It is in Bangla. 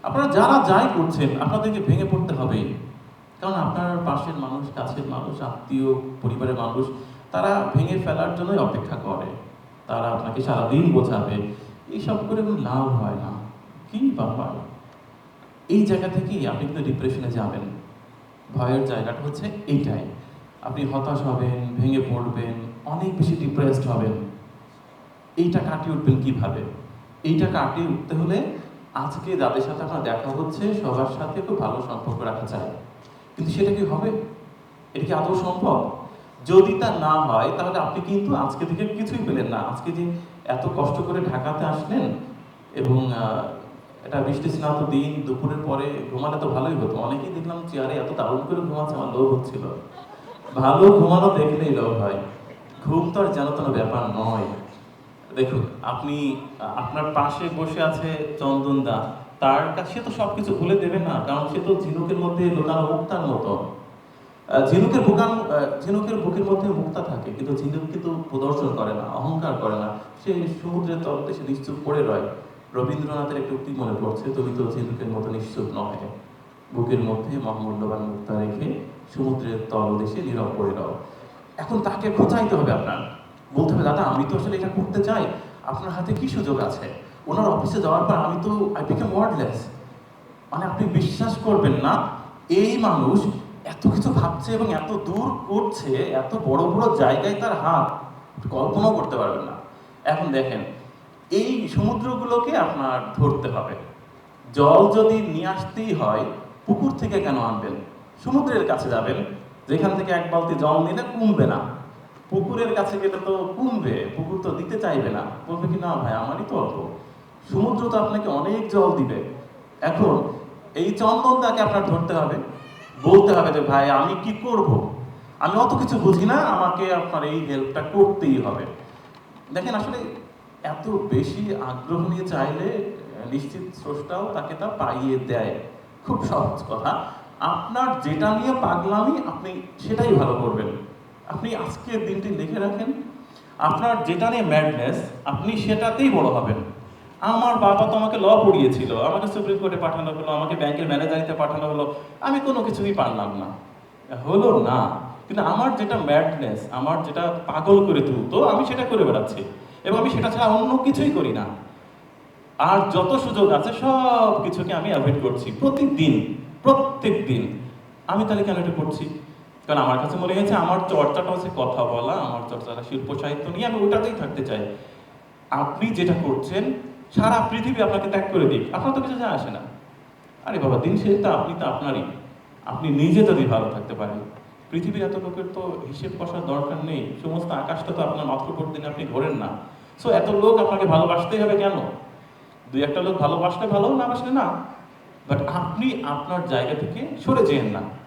আপনারা যারা যাই করছেন, আপনাদেরকে ভেঙে পড়তে হবেই। কারণ আপনার পাশের মানুষ, কাছের মানুষ, আত্মীয়, পরিবারের মানুষ, তারা ভেঙে ফেলার জন্যই অপেক্ষা করে। তারা আপনাকে সারাদিন বোঝাবে। এইসব করে কোনো লাভ হয় না। কি বা হয়? এই জায়গা থেকেই আপনি কিন্তু ডিপ্রেশনে যাবেন। ভয়ের জায়গাটা হচ্ছে এইটাই। আপনি হতাশ হবেন, ভেঙে পড়বেন, অনেক বেশি ডিপ্রেসড হবেন। এইটা কাটিয়ে উঠবেন কিভাবে? এইটা কাটিয়ে উঠতে হলে আজকে যাদের সাথে আপনার দেখা হচ্ছে সবার সাথে খুব ভালো সম্পর্ক রাখা চাই। কিন্তু সেটা কি হবে? এটা কি আদৌ সম্ভব? যদি তা না হয় তাহলে আপনি কিন্তু আজকে থেকে কিছুই পেলেন না। আজকে যে এত কষ্ট করে ঢাকাতে আসলেন এবং একটা বৃষ্টিস্নাত দিন, দুপুরের পরে ঘুমালে তো ভালোই হতো। অনেকেই দেখলাম চেয়ারে এত দারুণ করে ঘুমাচ্ছে, আমার লোভ হচ্ছিল। ভালো ঘুমানো দেখলেই লোভ হয়। ঘুম তো আর যেন তেন ব্যাপার নয়। দেখুন, আপনি আপনার পাশে বসে আছে চন্দন দা, তার কাছে সে তো সবকিছু ভুলে দেবে না, কারণ সে তো ঝিনুকের মধ্যে লুকানো মুক্তার মতো। ঝিনুকের বুকের মধ্যে মুক্তা থাকে, কিন্তু ঝিনুক কিন্তু প্রদর্শন করে না, অহংকার করে না। সে সমুদ্রের তলতে সে নিশ্চুপ পড়ে রয়। রবীন্দ্রনাথের একটি উক্তি মনে পড়ছে, তুমি তো ঝিনুকের মতো নিশ্চুপ নহে, বুকের মধ্যে মহামূল্যবান মুক্তা রেখে সমুদ্রের তলদেশে নীরব পড়ে রও। এখন তাকে খোঁচাইতে হবে আপনার, বলতে হবে দাদা আমি তো আসলে এটা করতে চাই, আপনার হাতে কি সুযোগ আছে? ওনার অফিসে যাওয়ার পর আমি তো আই বিকেম ওয়ার্ডলেস। মানে আপনি বিশ্বাস করবেন না, এই মানুষ এত কিছু ভাবছে এবং এত দূর করছে, এত বড় বড় জায়গায় তার হাত, কল্পনাও করতে পারবেন না। এখন দেখেন, এই সমুদ্রগুলোকে আপনার ধরতে হবে। জল যদি নিয়ে আসতেই হয়, পুকুর থেকে কেন আনবেন? সমুদ্রের কাছে যাবেন, যেখান থেকে এক বালতি জল নিলে কমবে না। পুকুরের কাছে গেলে তো কমবে, পুকুর তো দিতে চাইবে না, বলবে কি না ভাই আমারই তো অল্প। সমুদ্র তো আপনাকে অনেক জল দিবে। এখন এই চন্দনটাকে আপনার ধরতে হবে, বলতে হবে যে ভাই আমি কি করব, আমি অত কিছু বুঝি না, আমাকে আপনার এই হেল্পটা করতেই হবে। দেখেন আসলে এত বেশি আগ্রহ নিয়ে চাইলে নিশ্চিত স্রষ্টাও তাকে তা পাইয়ে দেয়। খুব সহজ কথা, আপনার যেটা নিয়ে পাগলামি আপনি সেটাই ভালো করবেন। আপনি আজকের দিনটি লিখে রাখেন, আপনার যেটা নিয়ে ম্যাডনেস আপনি সেটাতেই বড় হবেন। আমার বাবা তো আমাকে ল পড়িয়েছিল, আমাকে সুপ্রিম কোর্টে পাঠানো হলো, আমাকে ব্যাংকের ম্যানেজারিতে পাঠানো হলো, আমি কোনো কিছুই পারলাম না, হলো না। কিন্তু আমার যেটা ম্যাডনেস, আমার যেটা পাগল করে তুলতো, আমি সেটা করে বেড়াচ্ছি এবং আমি সেটা ছাড়া অন্য কিছুই করি না। আর যত সুযোগ আছে সব কিছুকে আমি অ্যাভয়েড করছি প্রতিদিন, প্রত্যেক দিন। আমি তাহলে কেন এটা করছি? কারণ আমার কাছে মনে হয়েছে আমার চর্চাটা হচ্ছে কথা বলা, আমার চর্চাটা শিল্প সাহিত্য নিয়ে, আমি ওটাতেই থাকতে চাই। আপনি যেটা করছেন, সারা পৃথিবী আপনাকে ত্যাগ করে দিক, আপনার তো কিছু যায় আসে না। আরে বাবা, দিন শেষে তো আপনি তো আপনারই। আপনি নিজে যদি ভালো থাকতে পারেন, পৃথিবীর এত লোকের তো হিসেব কষার দরকার নেই। সমস্ত আকাশটা তো আপনার মাথার উপর দিন আপনি ঘোরেন না। সো এত লোক আপনাকে ভালোবাসতেই হবে কেন? দুই একটা লোক ভালোবাসলে ভালো, না বাসলে না। বাট আপনি আপনার জায়গা থেকে সরে যেয়েন না।